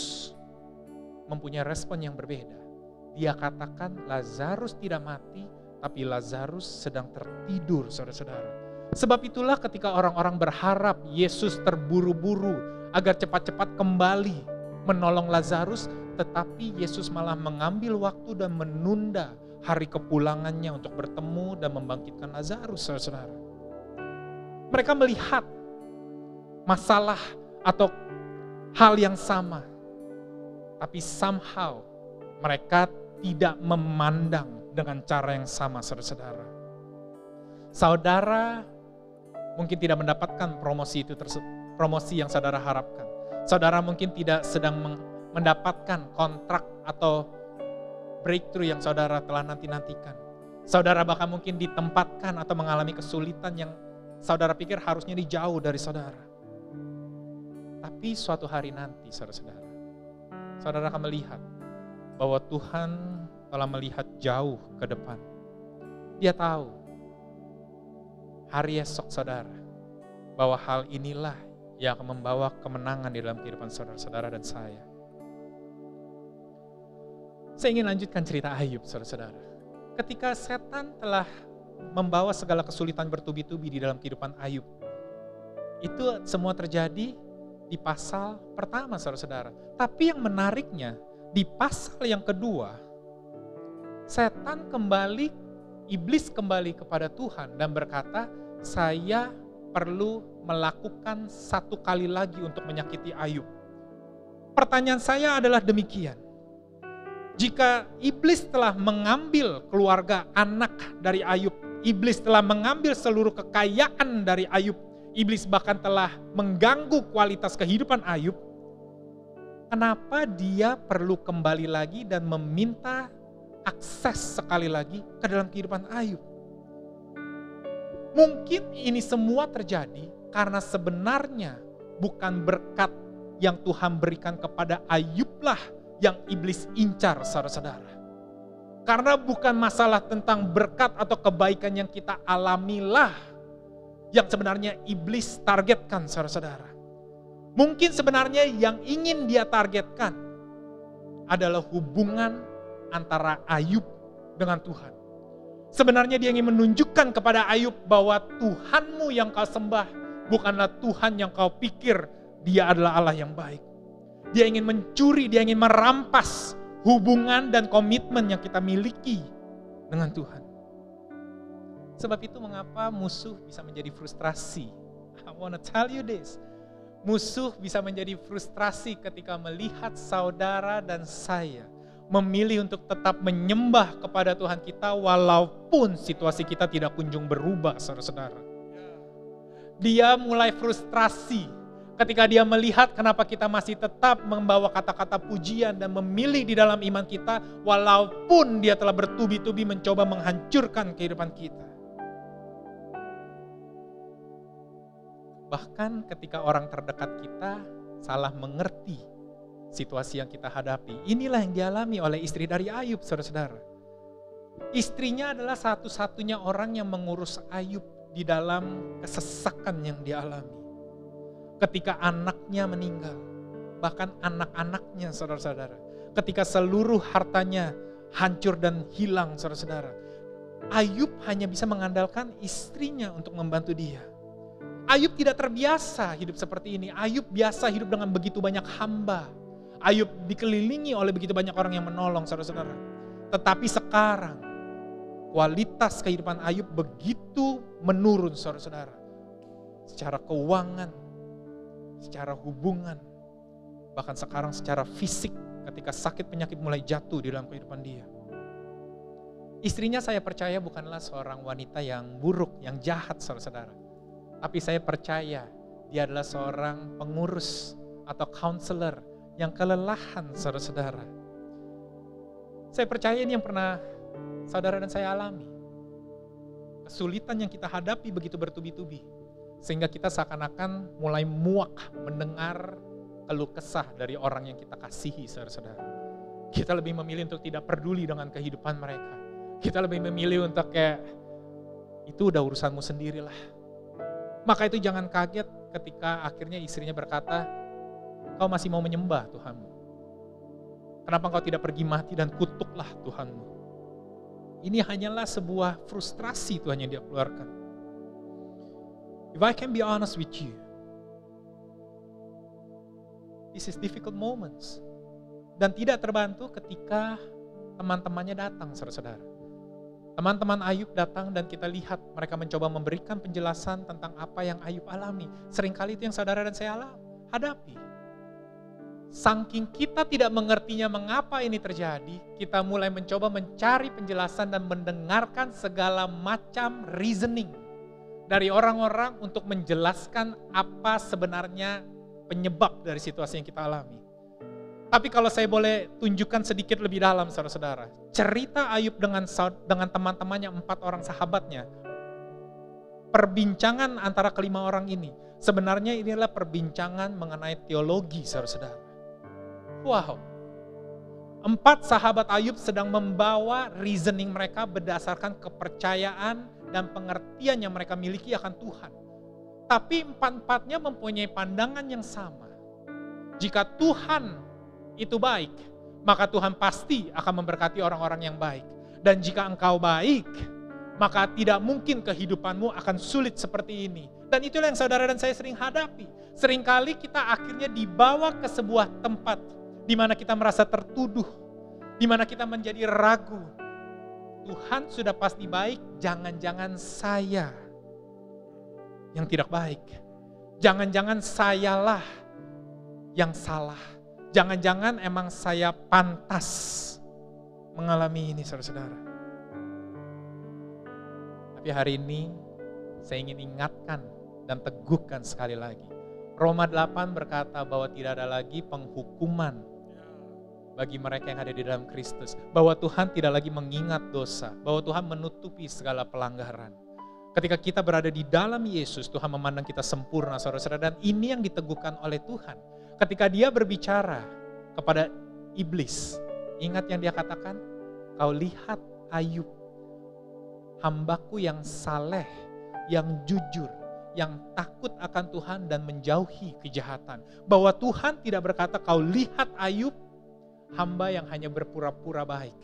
mempunyai respon yang berbeda. Dia katakan Lazarus tidak mati, tapi Lazarus sedang tertidur, saudara-saudara. Sebab itulah ketika orang-orang berharap Yesus terburu-buru agar cepat-cepat kembali menolong Lazarus, tetapi Yesus malah mengambil waktu dan menunda hari kepulangannya untuk bertemu dan membangkitkan Lazarus, saudara-saudara. Mereka melihat masalah atau hal yang sama, tapi somehow mereka tidak memandang dengan cara yang sama, saudara-saudara. Saudara mungkin tidak mendapatkan promosi yang saudara harapkan. Saudara mungkin tidak sedang mendapatkan kontrak atau breakthrough yang saudara telah nanti-nantikan. Saudara bahkan mungkin ditempatkan atau mengalami kesulitan yang saudara pikir harusnya jauh dari saudara. Tapi suatu hari nanti, saudara-saudara, saudara akan melihat bahwa Tuhan telah melihat jauh ke depan. Dia tahu hari esok, saudara, bahwa hal inilah yang akan membawa kemenangan di dalam kehidupan saudara-saudara dan saya. Saya ingin lanjutkan cerita Ayub, saudara-saudara. Ketika setan telah membawa segala kesulitan bertubi-tubi di dalam kehidupan Ayub, itu semua terjadi di pasal pertama, saudara-saudara. Tapi yang menariknya, di pasal yang kedua, setan kembali, iblis kembali kepada Tuhan dan berkata, saya perlu melakukan satu kali lagi untuk menyakiti Ayub. Pertanyaan saya adalah demikian. Jika iblis telah mengambil keluarga anak dari Ayub, iblis telah mengambil seluruh kekayaan dari Ayub, iblis bahkan telah mengganggu kualitas kehidupan Ayub, kenapa dia perlu kembali lagi dan meminta akses sekali lagi ke dalam kehidupan Ayub? Mungkin ini semua terjadi karena sebenarnya bukan berkat yang Tuhan berikan kepada Ayublah yang iblis incar, saudara-saudara. Karena bukan masalah tentang berkat atau kebaikan yang kita alamilah yang sebenarnya iblis targetkan, saudara-saudara. Mungkin sebenarnya yang ingin dia targetkan adalah hubungan antara Ayub dengan Tuhan. Sebenarnya dia ingin menunjukkan kepada Ayub bahwa Tuhanmu yang kau sembah bukanlah Tuhan yang kau pikir dia adalah Allah yang baik. Dia ingin mencuri, dia ingin merampas hubungan dan komitmen yang kita miliki dengan Tuhan. Sebab itu mengapa musuh bisa menjadi frustrasi. I wanna tell you this. Musuh bisa menjadi frustrasi ketika melihat saudara dan saya memilih untuk tetap menyembah kepada Tuhan kita walaupun situasi kita tidak kunjung berubah, saudara-saudara. Dia mulai frustrasi Ketika dia melihat kenapa kita masih tetap membawa kata-kata pujian dan memilih di dalam iman kita, walaupun dia telah bertubi-tubi mencoba menghancurkan kehidupan kita. Bahkan ketika orang terdekat kita salah mengerti situasi yang kita hadapi. Inilah yang dialami oleh istri dari Ayub, saudara-saudara. Istrinya adalah satu-satunya orang yang mengurus Ayub di dalam kesesakan yang dialami. Ketika anaknya meninggal, bahkan anak-anaknya, saudara-saudara. Ketika seluruh hartanya hancur dan hilang, saudara-saudara. Ayub hanya bisa mengandalkan istrinya untuk membantu dia. Ayub tidak terbiasa hidup seperti ini. Ayub biasa hidup dengan begitu banyak hamba. Ayub dikelilingi oleh begitu banyak orang yang menolong, saudara-saudara. Tetapi sekarang, kualitas kehidupan Ayub begitu menurun, saudara-saudara. Secara keuangan, secara hubungan, bahkan sekarang secara fisik ketika sakit penyakit mulai jatuh di dalam kehidupan dia. Istrinya saya percaya bukanlah seorang wanita yang buruk, yang jahat, saudara-saudara. Tapi saya percaya dia adalah seorang pengurus atau counselor yang kelelahan, saudara-saudara. Saya percaya ini yang pernah saudara dan saya alami. Kesulitan yang kita hadapi begitu bertubi-tubi. Sehingga kita seakan-akan mulai muak mendengar keluh kesah dari orang yang kita kasihi, saudara-saudara. Kita lebih memilih untuk tidak peduli dengan kehidupan mereka. Kita lebih memilih untuk kayak, itu udah urusanmu sendirilah. Maka itu jangan kaget ketika akhirnya istrinya berkata, kau masih mau menyembah Tuhanmu. Kenapa kau tidak pergi mati dan kutuklah Tuhanmu. Ini hanyalah sebuah frustrasi Tuhan yang dia keluarkan. If I can be honest with you, this is difficult moments. Dan tidak terbantu ketika teman-temannya datang, saudara-saudara. Teman-teman Ayub datang dan kita lihat mereka mencoba memberikan penjelasan tentang apa yang Ayub alami. Seringkali itu yang saudara dan saya hadapi. Saking kita tidak mengertinya mengapa ini terjadi, kita mulai mencoba mencari penjelasan dan mendengarkan segala macam reasoning dari orang-orang untuk menjelaskan apa sebenarnya penyebab dari situasi yang kita alami. Tapi kalau saya boleh tunjukkan sedikit lebih dalam, saudara-saudara. Cerita Ayub dengan teman-temannya, 4 orang sahabatnya. Perbincangan antara kelima orang ini. Sebenarnya ini adalah perbincangan mengenai teologi, saudara-saudara. Wow. 4 sahabat Ayub sedang membawa reasoning mereka berdasarkan kepercayaan dan pengertian yang mereka miliki akan Tuhan. Tapi 4-4-nya mempunyai pandangan yang sama. Jika Tuhan itu baik, maka Tuhan pasti akan memberkati orang-orang yang baik. Dan jika engkau baik, maka tidak mungkin kehidupanmu akan sulit seperti ini. Dan itulah yang saudara dan saya sering hadapi. Seringkali kita akhirnya dibawa ke sebuah tempat di mana kita merasa tertuduh, di mana kita menjadi ragu. Tuhan sudah pasti baik, jangan-jangan saya yang tidak baik. Jangan-jangan sayalah yang salah. Jangan-jangan emang saya pantas mengalami ini, saudara-saudara. Tapi hari ini saya ingin ingatkan dan teguhkan sekali lagi. Roma 8 berkata bahwa tidak ada lagi penghukuman bagi mereka yang ada di dalam Kristus. Bahwa Tuhan tidak lagi mengingat dosa. Bahwa Tuhan menutupi segala pelanggaran. Ketika kita berada di dalam Yesus, Tuhan memandang kita sempurna, saudara-saudara. Dan ini yang diteguhkan oleh Tuhan. Ketika dia berbicara kepada iblis, ingat yang dia katakan? Kau lihat Ayub, hambaku yang saleh, yang jujur, yang takut akan Tuhan dan menjauhi kejahatan. Bahwa Tuhan tidak berkata, kau lihat Ayub, hamba yang hanya berpura-pura baik.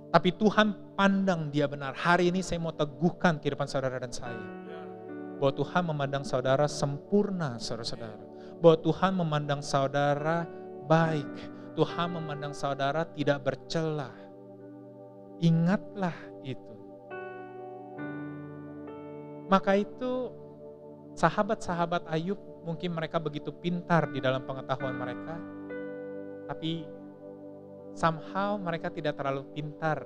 Tapi Tuhan pandang dia benar. Hari ini saya mau teguhkan kehidupan saudara dan saya. Bahwa Tuhan memandang saudara sempurna, saudara-saudara. Bahwa Tuhan memandang saudara baik. Tuhan memandang saudara tidak bercela. Ingatlah itu. Maka itu sahabat-sahabat Ayub mungkin mereka begitu pintar di dalam pengetahuan mereka. Tapi somehow mereka tidak terlalu pintar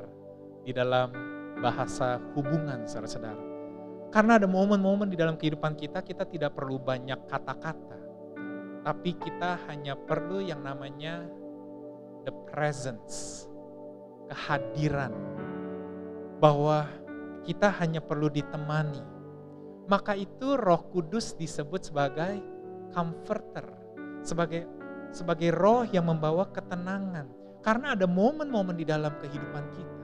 di dalam bahasa hubungan, saudara-saudara. Karena ada momen-momen di dalam kehidupan kita, kita tidak perlu banyak kata-kata. Tapi kita hanya perlu yang namanya the presence, kehadiran. Bahwa kita hanya perlu ditemani. Maka itu Roh Kudus disebut sebagai comforter. Sebagai roh yang membawa ketenangan. Karena ada momen-momen di dalam kehidupan kita.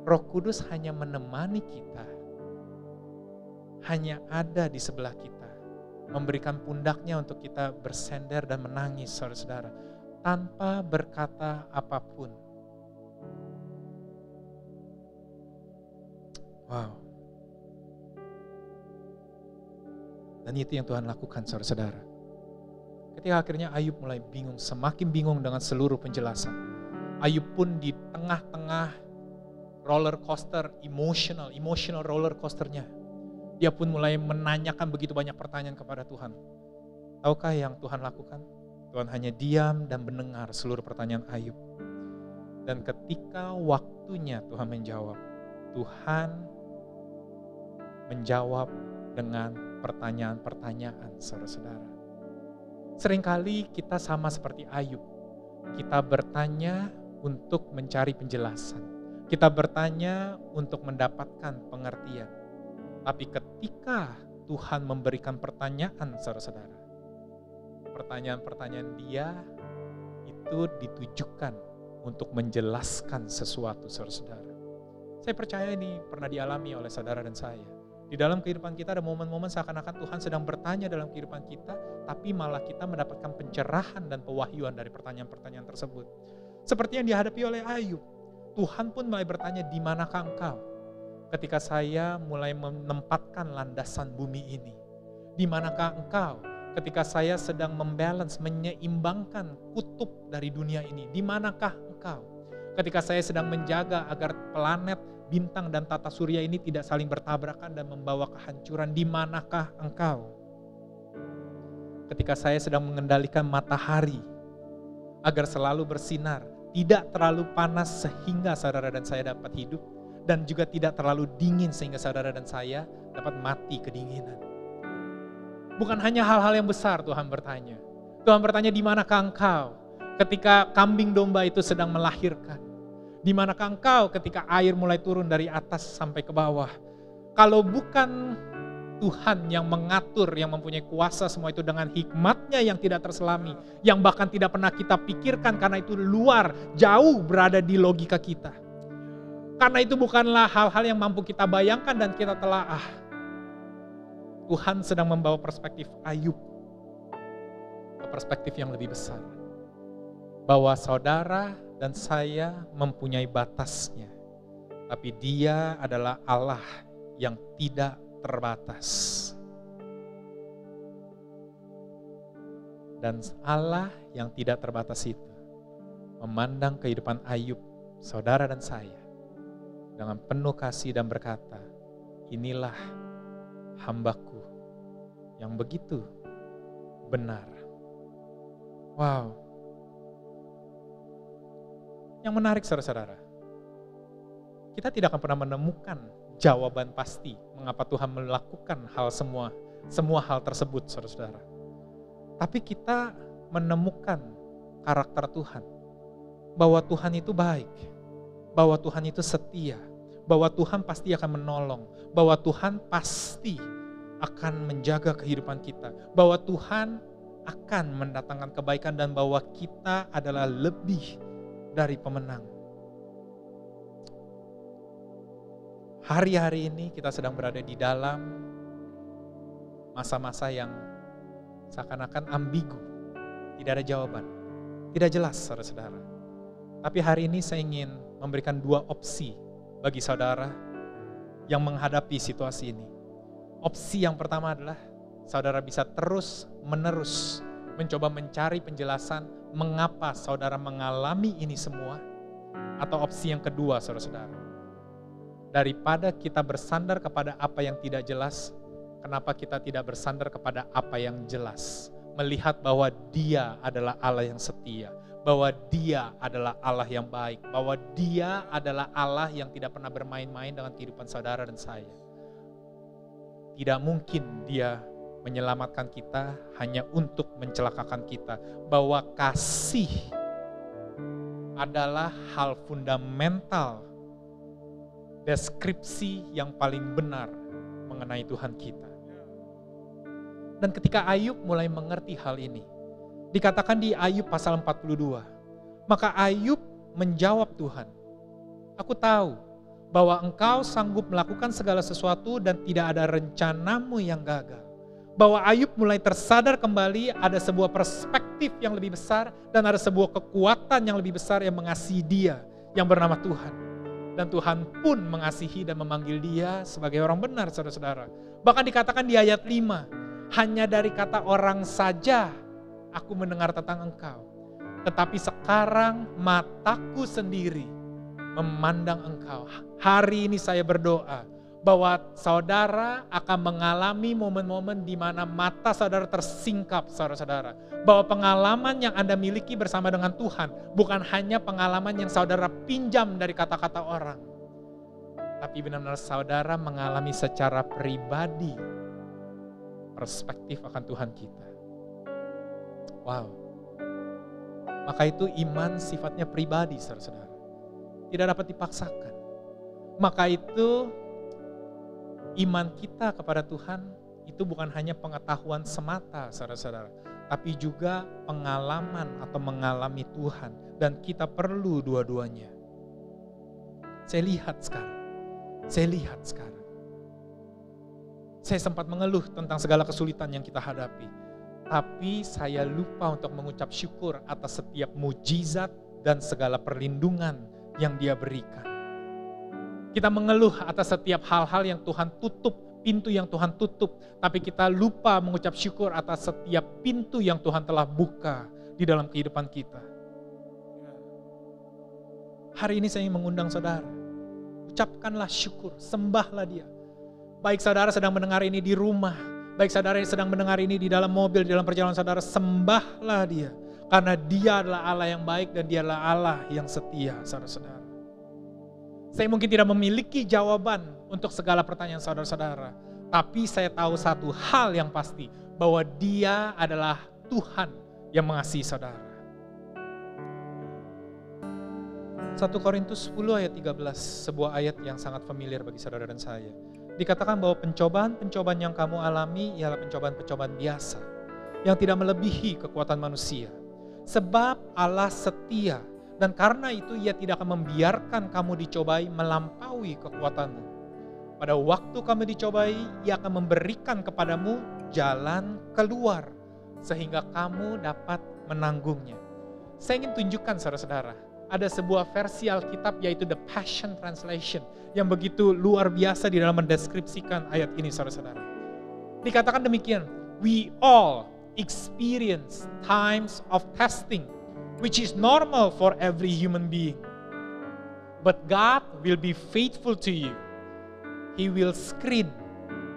Roh Kudus hanya menemani kita. Hanya ada di sebelah kita. Memberikan pundaknya untuk kita bersender dan menangis, saudara-saudara. Tanpa berkata apapun. Wow. Dan itu yang Tuhan lakukan, saudara-saudara. Ketika akhirnya Ayub mulai bingung, semakin bingung dengan seluruh penjelasan. Ayub pun di tengah-tengah roller coaster, emotional roller coasternya. Dia pun mulai menanyakan begitu banyak pertanyaan kepada Tuhan. Tahukah yang Tuhan lakukan? Tuhan hanya diam dan mendengar seluruh pertanyaan Ayub. Dan ketika waktunya Tuhan menjawab, Tuhan menjawab dengan pertanyaan-pertanyaan, saudara-saudara. Seringkali kita sama seperti Ayub. Kita bertanya untuk mencari penjelasan. Kita bertanya untuk mendapatkan pengertian. Tapi ketika Tuhan memberikan pertanyaan, saudara-saudara, pertanyaan-pertanyaan dia itu ditujukan untuk menjelaskan sesuatu, saudara-saudara. Saya percaya ini pernah dialami oleh saudara dan saya. Di dalam kehidupan kita ada momen-momen seakan-akan Tuhan sedang bertanya dalam kehidupan kita, tapi malah kita mendapatkan pencerahan dan pewahyuan dari pertanyaan-pertanyaan tersebut. Seperti yang dihadapi oleh Ayub. Tuhan pun mulai bertanya, di manakah engkau? Ketika saya mulai menempatkan landasan bumi ini. Di manakah engkau? Ketika saya sedang membalance, menyeimbangkan kutub dari dunia ini. Di manakah engkau? Ketika saya sedang menjaga agar planet, bintang dan tata surya ini tidak saling bertabrakan dan membawa kehancuran. Di manakah engkau? Ketika saya sedang mengendalikan matahari agar selalu bersinar, tidak terlalu panas sehingga saudara dan saya dapat hidup, dan juga tidak terlalu dingin sehingga saudara dan saya dapat mati kedinginan. Bukan hanya hal-hal yang besar Tuhan bertanya. Tuhan bertanya, di manakah engkau ketika kambing domba itu sedang melahirkan? Di manakah engkau ketika air mulai turun dari atas sampai ke bawah? Kalau bukan Tuhan yang mengatur, yang mempunyai kuasa semua itu dengan hikmatnya yang tidak terselami, yang bahkan tidak pernah kita pikirkan karena itu luar, jauh berada di logika kita. Karena itu bukanlah hal-hal yang mampu kita bayangkan dan kita telaah. Tuhan sedang membawa perspektif Ayub ke perspektif yang lebih besar. Bahwa saudara dan saya mempunyai batasnya. Tapi Dia adalah Allah yang tidak terbatas. Dan Allah yang tidak terbatas itu memandang kehidupan Ayub, saudara dan saya, dengan penuh kasih dan berkata, inilah hambaku yang begitu benar. Wow. Yang menarik saudara-saudara, kita tidak akan pernah menemukan jawaban pasti mengapa Tuhan melakukan semua hal tersebut saudara-saudara. Tapi kita menemukan karakter Tuhan, bahwa Tuhan itu baik, bahwa Tuhan itu setia, bahwa Tuhan pasti akan menolong, bahwa Tuhan pasti akan menjaga kehidupan kita, bahwa Tuhan akan mendatangkan kebaikan dan bahwa kita adalah lebih dari pemenang. Hari-hari ini kita sedang berada di dalam masa-masa yang seakan-akan ambigu, tidak ada jawaban, tidak jelas saudara-saudara. Tapi hari ini saya ingin memberikan dua opsi bagi saudara yang menghadapi situasi ini. Opsi yang pertama adalah saudara bisa terus-menerus mencoba mencari penjelasan mengapa saudara mengalami ini semua. Atau opsi yang kedua saudara-saudara, daripada kita bersandar kepada apa yang tidak jelas, kenapa kita tidak bersandar kepada apa yang jelas? Melihat bahwa Dia adalah Allah yang setia, bahwa Dia adalah Allah yang baik, bahwa Dia adalah Allah yang tidak pernah bermain-main dengan kehidupan saudara dan saya. Tidak mungkin Dia menyelamatkan kita hanya untuk mencelakakan kita. Bahwa kasih adalah hal fundamental, deskripsi yang paling benar mengenai Tuhan kita. Dan ketika Ayub mulai mengerti hal ini, dikatakan di Ayub pasal 42, maka Ayub menjawab Tuhan, aku tahu bahwa engkau sanggup melakukan segala sesuatu dan tidak ada rencanamu yang gagal. Bahwa Ayub mulai tersadar kembali ada sebuah perspektif yang lebih besar dan ada sebuah kekuatan yang lebih besar yang mengasihi dia yang bernama Tuhan. Dan Tuhan pun mengasihi dan memanggil dia sebagai orang benar, saudara-saudara. Bahkan dikatakan di ayat 5, hanya dari kata orang saja aku mendengar tentang engkau. Tetapi sekarang mataku sendiri memandang engkau. Hari ini saya berdoa bahwa saudara akan mengalami momen-momen di mana mata saudara tersingkap, saudara-saudara. Bahwa pengalaman yang Anda miliki bersama dengan Tuhan bukan hanya pengalaman yang saudara pinjam dari kata-kata orang. Tapi benar-benar saudara mengalami secara pribadi perspektif akan Tuhan kita. Wow. Maka itu iman sifatnya pribadi, saudara-saudara. Tidak dapat dipaksakan. Maka itu iman kita kepada Tuhan itu bukan hanya pengetahuan semata, saudara-saudara, tapi juga pengalaman atau mengalami Tuhan. Dan kita perlu dua-duanya. Saya lihat sekarang. Saya sempat mengeluh tentang segala kesulitan yang kita hadapi. Tapi saya lupa untuk mengucap syukur atas setiap mujizat dan segala perlindungan yang Dia berikan. Kita mengeluh atas setiap hal-hal yang Tuhan tutup, pintu yang Tuhan tutup. Tapi kita lupa mengucap syukur atas setiap pintu yang Tuhan telah buka di dalam kehidupan kita. Hari ini saya ingin mengundang saudara. Ucapkanlah syukur, sembahlah Dia. Baik saudara sedang mendengar ini di rumah, baik saudara yang sedang mendengar ini di dalam mobil, di dalam perjalanan saudara, sembahlah Dia. Karena Dia adalah Allah yang baik dan Dia adalah Allah yang setia, saudara-saudara. Saya mungkin tidak memiliki jawaban untuk segala pertanyaan saudara-saudara, tapi saya tahu satu hal yang pasti, bahwa Dia adalah Tuhan yang mengasihi saudara. 1 Korintus 10 ayat 13, sebuah ayat yang sangat familiar bagi saudara dan saya. Dikatakan bahwa pencobaan-pencobaan yang kamu alami ialah pencobaan-pencobaan biasa, yang tidak melebihi kekuatan manusia. Sebab Allah setia, dan karena itu Ia tidak akan membiarkan kamu dicobai melampaui kekuatanmu. Pada waktu kamu dicobai, Ia akan memberikan kepadamu jalan keluar, sehingga kamu dapat menanggungnya. Saya ingin tunjukkan saudara-saudara, ada sebuah versi Alkitab yaitu The Passion Translation yang begitu luar biasa di dalam mendeskripsikan ayat ini, saudara-saudara. Dikatakan demikian, we all experience times of testing, which is normal for every human being. But God will be faithful to you. He will screen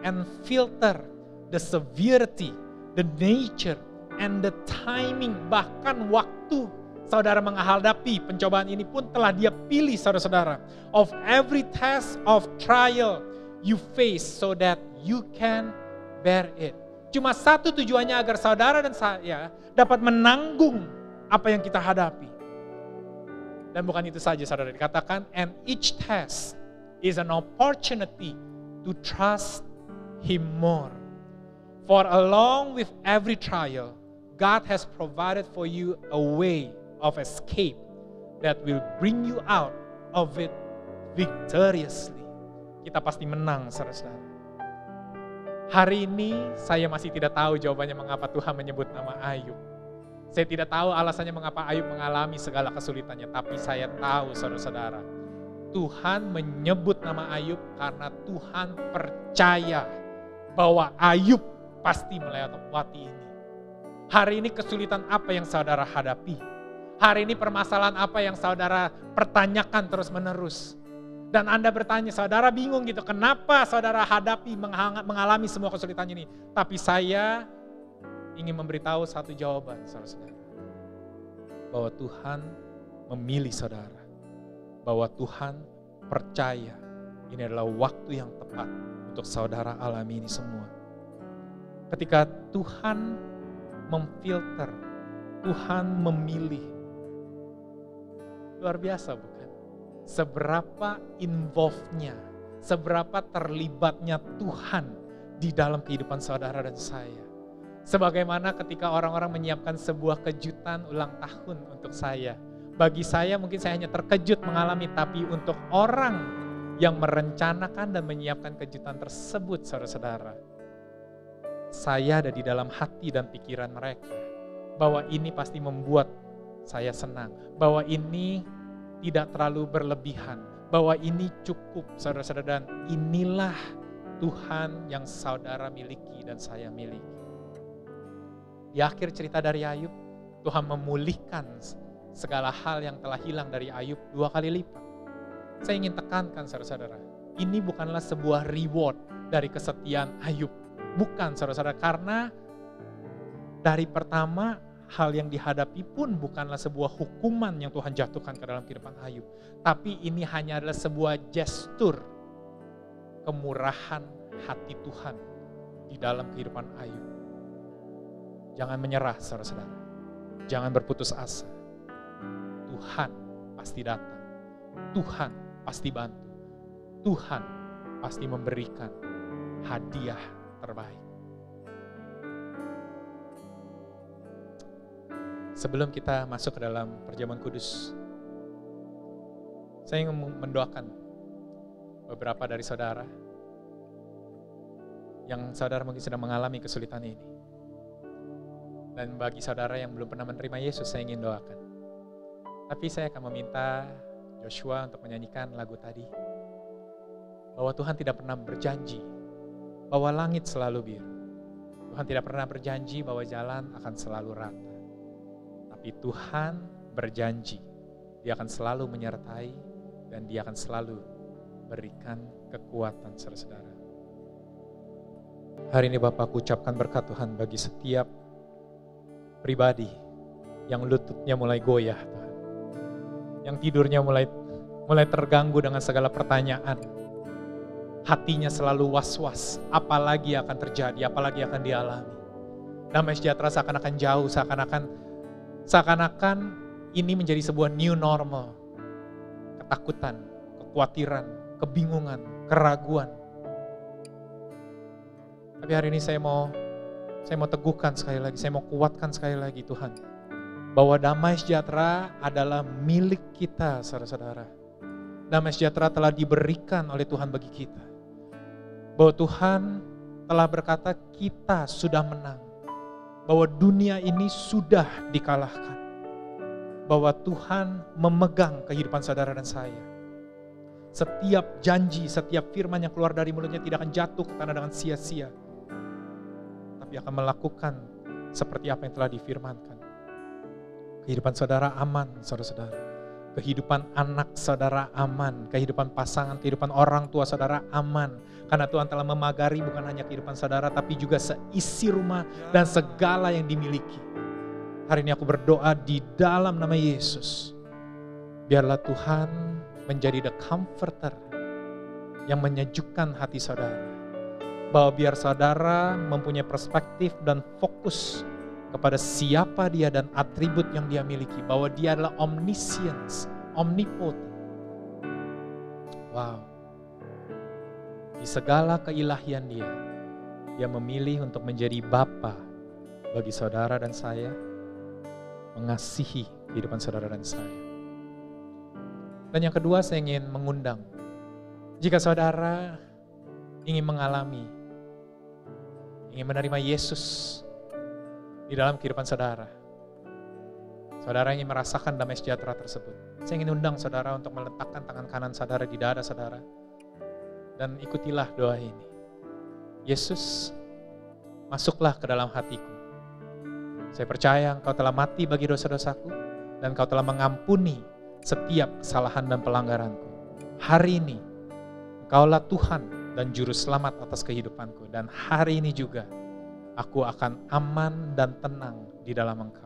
and filter the severity, the nature, and the timing, bahkan waktu saudara menghadapi pencobaan ini pun telah Dia pilih, saudara-saudara. Of every test of trial you face so that you can bear it. Cuma satu tujuannya, agar saudara dan saya dapat menanggung apa yang kita hadapi. Dan bukan itu saja, saudara, dikatakan, and each test is an opportunity to trust Him more. For along with every trial, God has provided for you a way of escape that will bring you out of it victoriously. Kita pasti menang, saudara-saudara. Hari ini saya masih tidak tahu jawabannya mengapa Tuhan menyebut nama Ayub. Saya tidak tahu alasannya mengapa Ayub mengalami segala kesulitannya, tapi saya tahu, saudara-saudara, Tuhan menyebut nama Ayub karena Tuhan percaya bahwa Ayub pasti melewati ini. Hari ini kesulitan apa yang saudara hadapi? Hari ini permasalahan apa yang saudara pertanyakan terus-menerus? Dan Anda bertanya, saudara bingung gitu, kenapa saudara hadapi, mengalami semua kesulitan ini? Tapi saya ingin memberitahu satu jawaban, saudara-saudara. Bahwa Tuhan memilih saudara. Bahwa Tuhan percaya ini adalah waktu yang tepat untuk saudara alami ini semua. Ketika Tuhan memfilter, Tuhan memilih. Luar biasa bukan? Seberapa involve-nya, seberapa terlibatnya Tuhan di dalam kehidupan saudara dan saya. Sebagaimana ketika orang-orang menyiapkan sebuah kejutan ulang tahun untuk saya. Bagi saya mungkin saya hanya terkejut mengalami, tapi untuk orang yang merencanakan dan menyiapkan kejutan tersebut, saudara-saudara, saya ada di dalam hati dan pikiran mereka, bahwa ini pasti membuat saya senang, bahwa ini tidak terlalu berlebihan, bahwa ini cukup, saudara-saudara, dan inilah Tuhan yang saudara miliki dan saya miliki. Di akhir cerita dari Ayub, Tuhan memulihkan segala hal yang telah hilang dari Ayub 2 kali lipat. Saya ingin tekankan, saudara-saudara, ini bukanlah sebuah reward dari kesetiaan Ayub. Bukan, saudara-saudara, karena dari pertama hal yang dihadapi pun bukanlah sebuah hukuman yang Tuhan jatuhkan ke dalam kehidupan Ayub. Tapi ini hanya adalah sebuah gestur kemurahan hati Tuhan di dalam kehidupan Ayub. Jangan menyerah, saudara-saudara. Jangan berputus asa. Tuhan pasti datang. Tuhan pasti bantu. Tuhan pasti memberikan hadiah terbaik. Sebelum kita masuk ke dalam perjamuan kudus, saya ingin mendoakan beberapa dari saudara yang saudara mungkin sedang mengalami kesulitan ini. Dan bagi saudara yang belum pernah menerima Yesus, saya ingin doakan. Tapi saya akan meminta Joshua untuk menyanyikan lagu tadi, bahwa Tuhan tidak pernah berjanji bahwa langit selalu biru. Tuhan tidak pernah berjanji bahwa jalan akan selalu rata. Tapi Tuhan berjanji, Dia akan selalu menyertai dan Dia akan selalu berikan kekuatan, saudara-saudara. Hari ini Bapak, aku ucapkan berkat Tuhan bagi setiap pribadi yang lututnya mulai goyah, Tuhan. Yang tidurnya mulai terganggu dengan segala pertanyaan. Hatinya selalu was-was, apalagi akan terjadi, apalagi akan dialami. Damai sejahtera seakan-akan jauh, seakan-akan ini menjadi sebuah new normal. Ketakutan, kekhawatiran, kebingungan, keraguan. Tapi hari ini saya mau teguhkan sekali lagi, saya mau kuatkan sekali lagi Tuhan, bahwa damai sejahtera adalah milik kita, saudara-saudara. Damai sejahtera telah diberikan oleh Tuhan bagi kita. Bahwa Tuhan telah berkata kita sudah menang. Bahwa dunia ini sudah dikalahkan. Bahwa Tuhan memegang kehidupan saudara dan saya. Setiap janji, setiap firman yang keluar dari mulutnya tidak akan jatuh ke tanah dengan sia-sia. Tapi akan melakukan seperti apa yang telah difirmankan. Kehidupan saudara aman, saudara-saudara. Kehidupan anak saudara aman. Kehidupan pasangan, kehidupan orang tua saudara aman. Karena Tuhan telah memagari bukan hanya kehidupan saudara, tapi juga seisi rumah dan segala yang dimiliki. Hari ini aku berdoa di dalam nama Yesus. Biarlah Tuhan menjadi the comforter yang menyejukkan hati saudara. Bahwa biar saudara mempunyai perspektif dan fokus kepada siapa dia dan atribut yang dia miliki. Bahwa dia adalah omniscience, omnipotent. Wow. Di segala keilahian dia memilih untuk menjadi Bapa bagi saudara dan saya, mengasihi kehidupan saudara dan saya. Dan yang kedua, saya ingin mengundang, jika saudara ingin mengalami, ingin menerima Yesus di dalam kehidupan saudara, saudara ingin merasakan damai sejahtera tersebut, saya ingin undang saudara untuk meletakkan tangan kanan saudara di dada saudara, dan ikutilah doa ini. Yesus, masuklah ke dalam hatiku. Saya percaya Engkau telah mati bagi dosa-dosaku, dan Engkau telah mengampuni setiap kesalahan dan pelanggaranku. Hari ini, Engkaulah Tuhan dan Juru Selamat atas kehidupanku. Dan hari ini juga, aku akan aman dan tenang di dalam Engkau.